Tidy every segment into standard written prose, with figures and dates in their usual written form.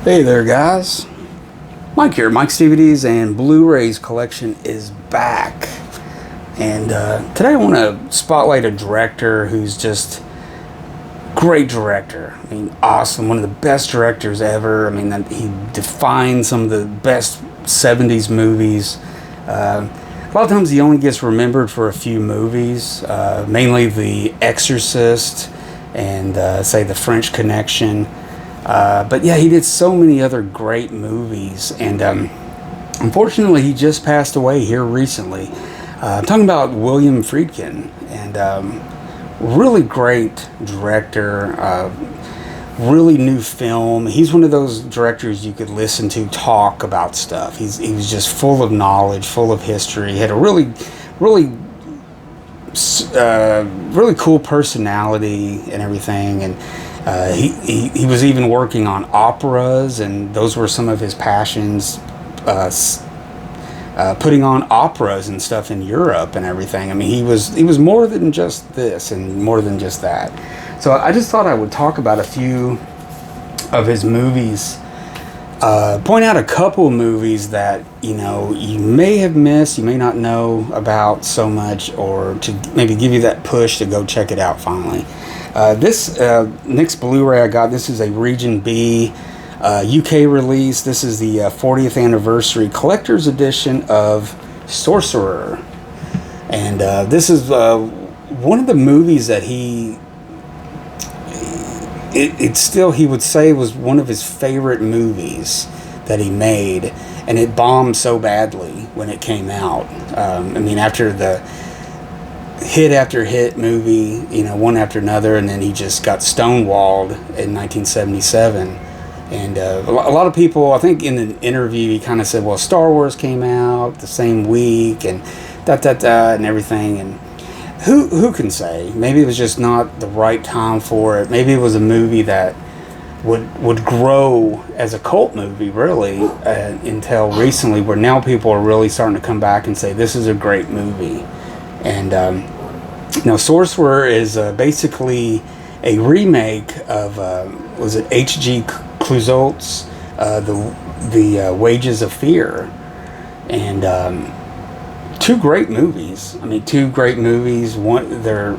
Hey there, guys. Mike here. Mike's DVDs and Blu-rays collection is back. And today I want to spotlight a director who's just great director. I mean, awesome. One of the best directors ever. I mean, he defined some of the best 70s movies. A lot of times he only gets remembered for a few movies, mainly The Exorcist and, say, The French Connection. But yeah, he did so many other great movies, and unfortunately he just passed away here recently. I'm talking about William Friedkin, and really great director, really new film. He's one of those directors you could listen to talk about stuff. He was just full of knowledge, full of history. He had a really cool personality and everything, and he was even working on operas, and those were some of his passions, putting on operas and stuff in Europe and everything. I mean, he was more than just this and more than just that. So I just thought I would talk about a few of his movies, point out a couple of movies that you may have missed, you may not know about so much, or to maybe give you that push to go check it out finally. This next Blu-ray I got, this is a Region B UK release. This is the 40th anniversary collector's edition of Sorcerer. And this is one of the movies that he would say was one of his favorite movies that he made, and it bombed so badly when it came out. I mean, after the hit after hit movie, one after another, and then he just got stonewalled in 1977. And a lot of people, I think in an interview, he kind of said, well, Star Wars came out the same week, and and everything, and who can say? Maybe it was just not the right time for it. Maybe it was a movie that would grow as a cult movie, really, until recently, where now people are really starting to come back and say, this is a great movie. And Sorcerer is basically a remake of was it H.G. Clouseau's the Wages of Fear, and two great movies. I mean, two great movies. They're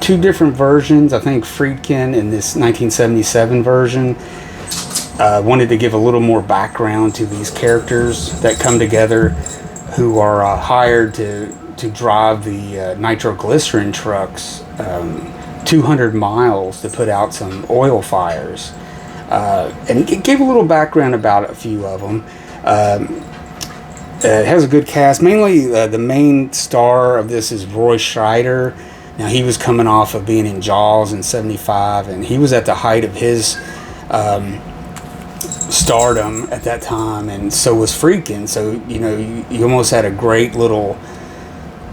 two different versions. I think Friedkin in this 1977 version wanted to give a little more background to these characters that come together, who are hired to drive the nitroglycerin trucks 200 miles to put out some oil fires. And it gave a little background about a few of them. It has a good cast. Mainly the main star of this is Roy Scheider. Now, he was coming off of being in Jaws in '75, and he was at the height of his stardom at that time, and so was Friedkin. So, you almost had a great little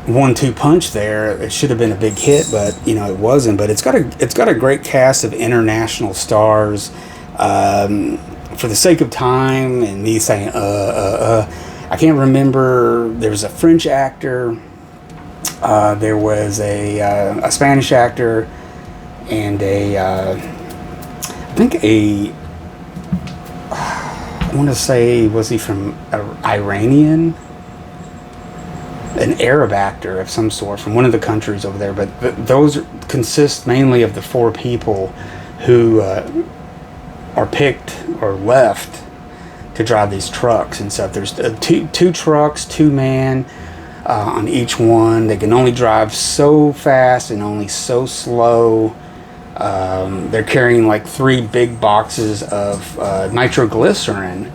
1-2 punch there. It should have been a big hit, but it wasn't. But it's got a great cast of international stars. For the sake of time and me saying I can't remember. There was a French actor, there was a Spanish actor, and I want to say, was he from Iranian? An Arab actor of some sort from one of the countries over there, but those consist mainly of the four people who are picked or left to drive these trucks and stuff. There's two trucks, 2-man on each one. They can only drive so fast and only so slow. They're carrying like 3 big boxes of nitroglycerin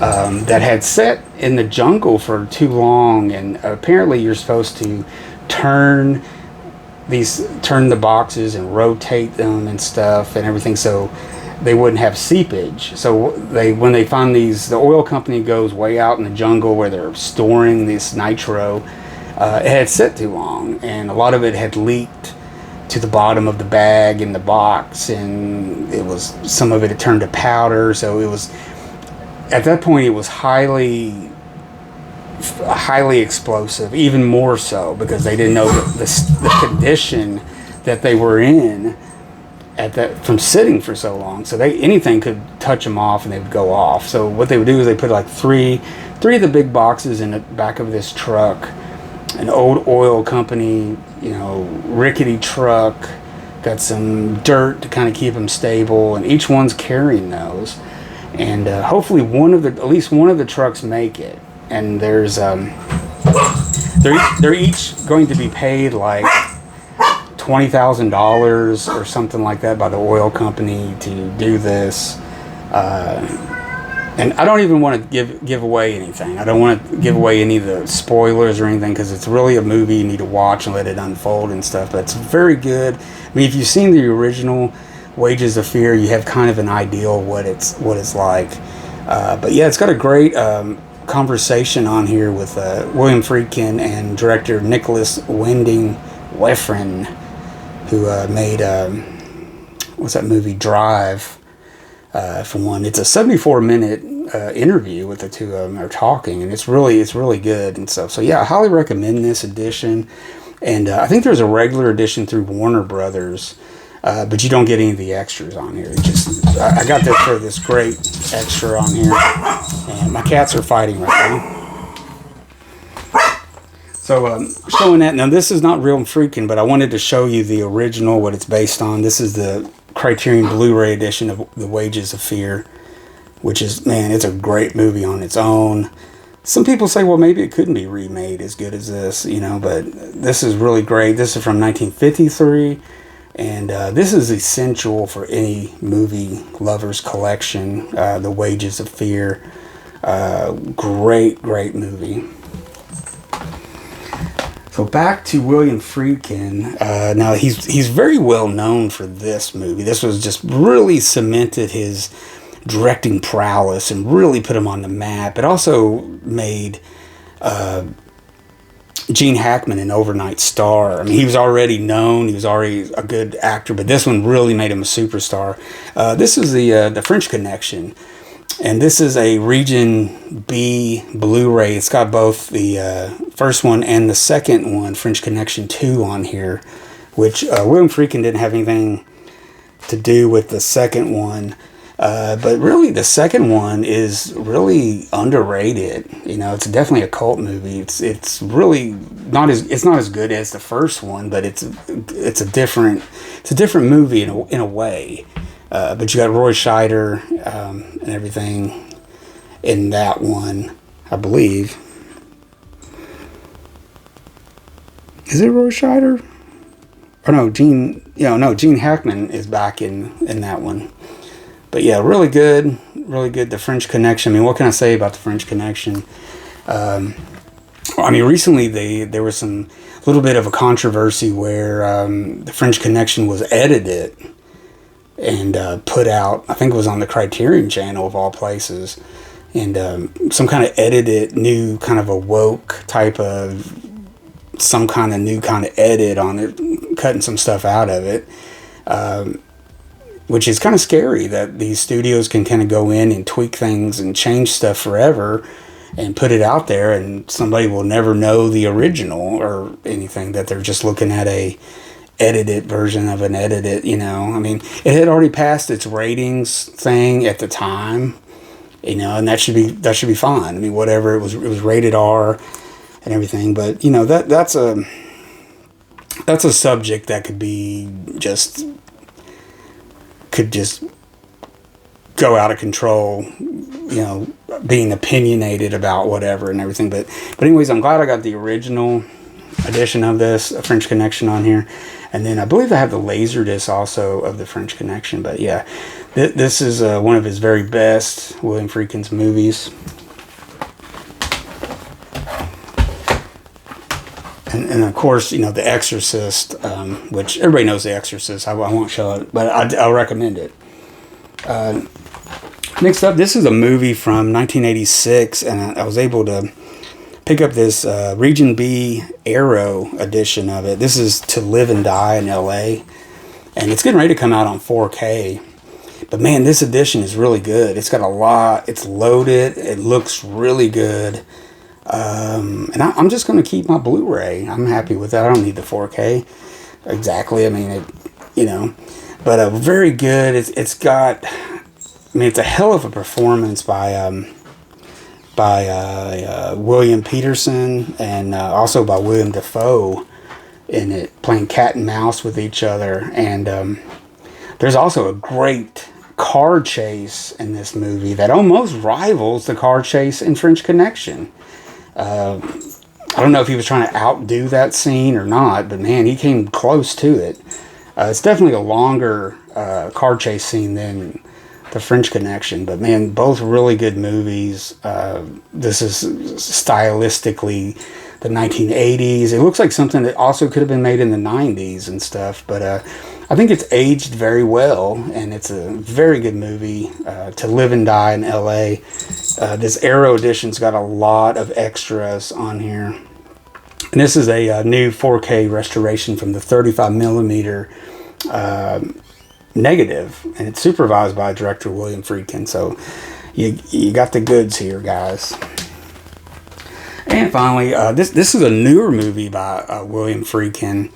that had sat in the jungle for too long, and apparently you're supposed to turn the boxes and rotate them and stuff and everything, so they wouldn't have seepage. So when they find these, the oil company goes way out in the jungle where they're storing this nitro. It had sat too long, and a lot of it had leaked to the bottom of the bag in the box, and some of it had turned to powder. So it was, at that point, it was highly explosive, even more so because they didn't know the condition that they were in at that from sitting for so long. So anything could touch them off and they would go off. So what they would do is they put like three of the big boxes in the back of this truck, an old oil company, rickety truck, got some dirt to kind of keep them stable, and each one's carrying those. And hopefully at least one of the trucks make it. And there's they're each going to be paid like $20,000 or something like that by the oil company to do this. And I don't even want to give away anything. I don't want to give away any of the spoilers or anything, because it's really a movie you need to watch and let it unfold and stuff. But it's very good. I mean, if you've seen the original Wages of Fear, you have kind of an idea of what it's like. But yeah, it's got a great conversation on here with William Friedkin and director Nicholas Winding Refn, who made what's that movie, Drive, for one. It's a 74-minute interview with the two of them are talking, and it's really good and stuff. So yeah, I highly recommend this edition. And I think there's a regular edition through Warner Brothers, but you don't get any of the extras on here. I got this for this great extra on here, and my cats are fighting right now. So showing that, now this is not real Friedkin, but I wanted to show you the original, what it's based on. This is the Criterion Blu-ray edition of The Wages of Fear, which is, man, it's a great movie on its own. Some people say, well, maybe it couldn't be remade as good as this, but this is really great. This is from 1953, and this is essential for any movie lover's collection, The Wages of Fear. Great movie. So back to William Friedkin. Now he's very well known for this movie. This was just really cemented his directing prowess and really put him on the map. It also made Gene Hackman an overnight star. I mean, he was already known. He was already a good actor, but this one really made him a superstar. This is the French Connection. And this is a Region B Blu-ray. It's got both the first one and the second one, French Connection 2, on here, which William Friedkin didn't have anything to do with the second one. But really, the second one is really underrated. It's definitely a cult movie. It's really not as good as the first one, but it's a different movie in a way. But you got Roy Scheider and everything in that one, I believe. Is it Roy Scheider? Or no, Gene Hackman is back in that one. But yeah, really good. The French Connection. I mean, what can I say about the French Connection? Recently there was some little bit of a controversy where the French Connection was edited and put out, I think it was on the Criterion channel of all places, and some kind of edited, new kind of a woke type of, some kind of new kind of edit on it, cutting some stuff out of it, which is kind of scary that these studios can kind of go in and tweak things and change stuff forever and put it out there, and somebody will never know the original or anything, that they're just looking at a edited version of an edited, I mean, it had already passed its ratings thing at the time, and that should be fine. I mean, whatever, it was rated R and everything, but that's a subject that could just go out of control, being opinionated about whatever and everything. But anyways, I'm glad I got the original edition of this, a French Connection, on here. And then I believe I have the Laserdisc also of the French Connection. But yeah, this is one of his very best William Friedkin's movies. And of course, The Exorcist, which everybody knows The Exorcist. I won't show it, but I'll recommend it. Next up, this is a movie from 1986, and I was able to pick up this Region B Arrow edition of it. This is To Live and Die in L.A., and it's getting ready to come out on 4K. But man, this edition is really good. It's got a lot. It's loaded. It looks really good. And I'm just going to keep my Blu-ray. I'm happy with that. I don't need the 4K. Exactly. I mean, But very good. It's got, I mean, it's a hell of a performance by William Peterson, and also by William Dafoe in it, playing cat and mouse with each other. And there's also a great car chase in this movie that almost rivals the car chase in French Connection. I don't know if he was trying to outdo that scene or not, but man, he came close to it. It's definitely a longer car chase scene than the French Connection, but man, both really good movies. This is stylistically the 1980s. It looks like something that also could have been made in the 90s and stuff, but I think it's aged very well, and it's a very good movie. To Live and Die in LA. This Arrow edition's got a lot of extras on here. And this is a new 4K restoration from the 35 millimeter negative, and it's supervised by director William Friedkin. So you got the goods here, guys. And finally, this is a newer movie by William Friedkin.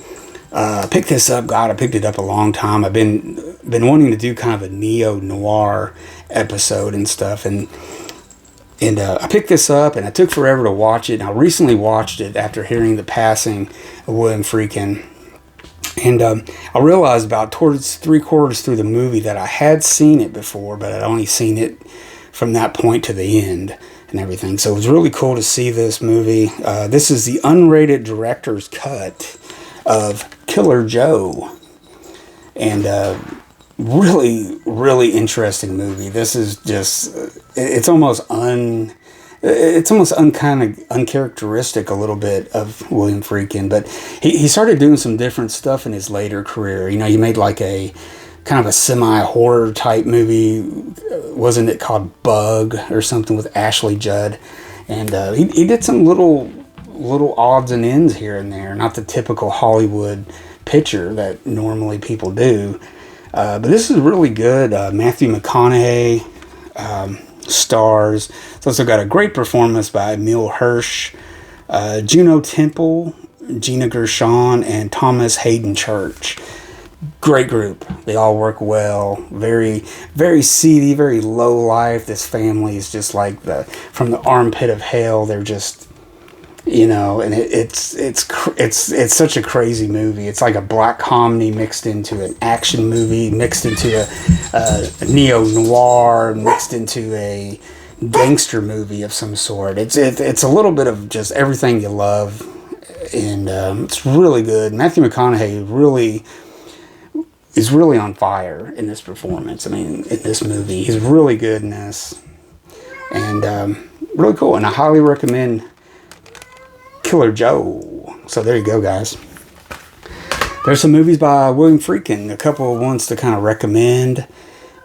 Picked this up. God, I picked it up a long time. I've been wanting to do kind of a neo-noir episode and stuff, and I picked this up, and it took forever to watch it. And I recently watched it after hearing the passing of William Friedkin, and I realized about towards 3/4 through the movie that I had seen it before, but I'd only seen it from that point to the end and everything. So it was really cool to see this movie. This is the unrated director's cut of Killer Joe, and really, really interesting movie. This is just, it's almost uncharacteristic a little bit of William Friedkin, but he started doing some different stuff in his later career. You know, he made like a kind of a semi-horror type movie, wasn't it called Bug or something, with Ashley Judd, and he did some little odds and ends here and there, not the typical Hollywood picture that normally people do. But this is really good. Matthew McConaughey stars. It's also got a great performance by Emile Hirsch, Juno Temple, Gina Gershon, and Thomas Hayden Church. Great group. They all work well. Very, very seedy, very low life. This family is just like from the armpit of hell. They're just, you know, and it's such a crazy movie. It's like a black comedy mixed into an action movie, mixed into a neo-noir, mixed into a gangster movie of some sort. It's a little bit of just everything you love, and it's really good. Matthew McConaughey is really on fire in this performance. I mean, in this movie, he's really good in this, and really cool. And I highly recommend Killer Joe. So there you go, guys. There's some movies by William Friedkin, a couple of ones to kind of recommend,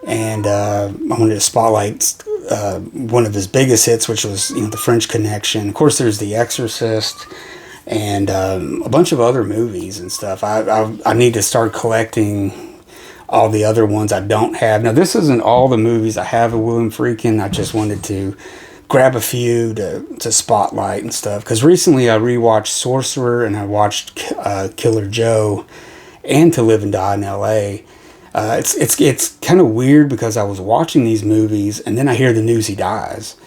and I wanted to spotlight one of his biggest hits, which was, you know, The French Connection. Of course, there's The Exorcist, and a bunch of other movies and stuff. I need to start collecting all the other ones I don't have. Now, this isn't all the movies I have of William Friedkin. I just wanted to grab a few to spotlight and stuff, because recently I rewatched Sorcerer, and I watched Killer Joe and To Live and Die in LA. It's kind of weird, because I was watching these movies and then I hear the news he dies,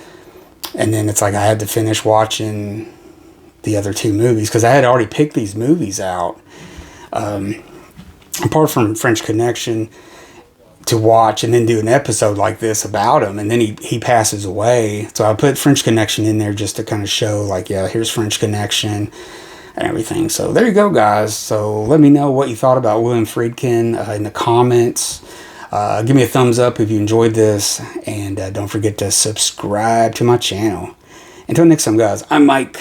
and then it's like I had to finish watching the other two movies, because I had already picked these movies out, apart from French Connection, to watch and then do an episode like this about him, and then he passes away. So I put French Connection in there just to kind of show, like, yeah, here's French Connection and everything. So there you go, guys. So let me know what you thought about William Friedkin in the comments. Give me a thumbs up if you enjoyed this, and don't forget to subscribe to my channel. Until next time, guys, I'm Mike.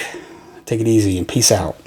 Take it easy and peace out.